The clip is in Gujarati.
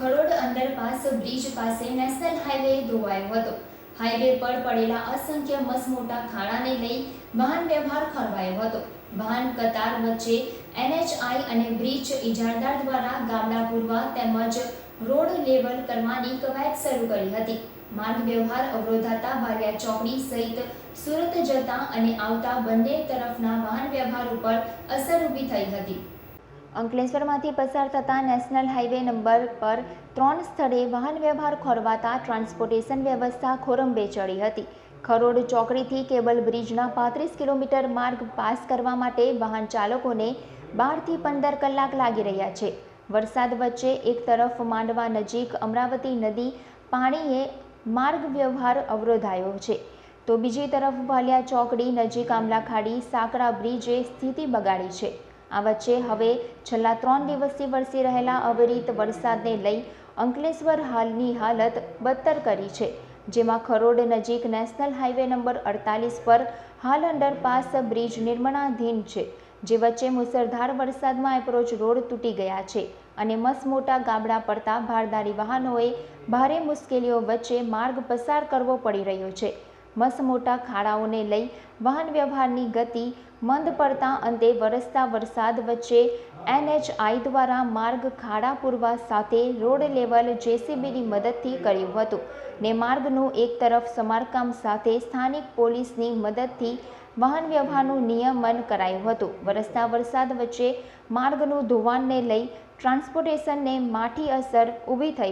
ખરોડ અંડરપાસ બ્રિજ પાસે નેશનલ હાઈવે ધોવાયો હતો। હાઈવે પર પડેલા અસંખ્ય મસમોટા ખાડાને લઈ વાહન વ્યવહાર ખોરવાયો હતો। વાહન કતાર વચ્ચે એનએચઆઈ અને બ્રિજ ઇજારદાર દ્વારા ગાબડા પૂરવા તેમજ રોડ લેવલ કરવાની કવાયત શરૂ કરી હતી। માર્ગ વ્યવહાર અવરોધાતા બારિયા ચોકડી સહિત સુરત જતા અને આવતા બંને તરફના વાહન વ્યવહાર ઉપર અસર ઊભી થઈ હતી। અંકલેશ્વરમાંથી પસાર થતા નેશનલ હાઈવે નંબર પર 3 સ્થળે વાહન વ્યવહાર ખોરવાતા ટ્રાન્સપોર્ટેશન વ્યવસ્થા ખોરંભે ચડી હતી। ખરોડ ચોકડીથી કેબલ બ્રિજના 35 કિલોમીટર માર્ગ પાસ કરવા માટે વાહન ચાલકોને 12 થી 15 કલાક લાગી રહ્યા છે। વરસાદ વચ્ચે એક તરફ માંડવા નજીક અમરાવતી નદી પાણીએ માર્ગ વ્યવહાર અવરોધાયો છે, તો બીજી તરફ ભાલિયા ચોકડી નજીક આમલા ખાડી સાંકડા બ્રિજે સ્થિતિ બગાડી છે। આ વચ્ચે હવે છેલ્લા 3 દિવસથી વરસી રહેલા અવિરત વરસાદને લઈ અંકલેશ્વર હાલની હાલત બદતર કરી છે, જેમાં ખરોડ નજીક નેશનલ હાઈવે નંબર 48 પર હાલ અંડરપાસ બ્રિજ નિર્માણાધીન છે, જે વચ્ચે મુસળધાર વરસાદમાં એપ્રોચ રોડ તૂટી ગયા છે અને મસમોટા ગાબડા પડતા ભારદારી વાહનોએ ભારે મુશ્કેલીઓ વચ્ચે માર્ગ પસાર કરવો પડી રહ્યો છે। મસમોટા ખાડાઓને લઈ વાહન વ્યવહારની ગતિ મંદ પડતા અંતે વરસતા વરસાદ વચ્ચે એનએચઆઈ દ્વારા માર્ગ ખાડા પૂરવા સાથે રોડ લેવલ જેસીબીની મદદથી કર્યું હતું ને માર્ગનું એક તરફ સમારકામ સાથે સ્થાનિક પોલીસની મદદથી વાહન વ્યવહારનું નિયમન કરાયું હતું। વરસતા વરસાદ વચ્ચે માર્ગનું ધોવાણને લઈ ટ્રાન્સપોર્ટેશનને માઠી અસર ઊભી થઈ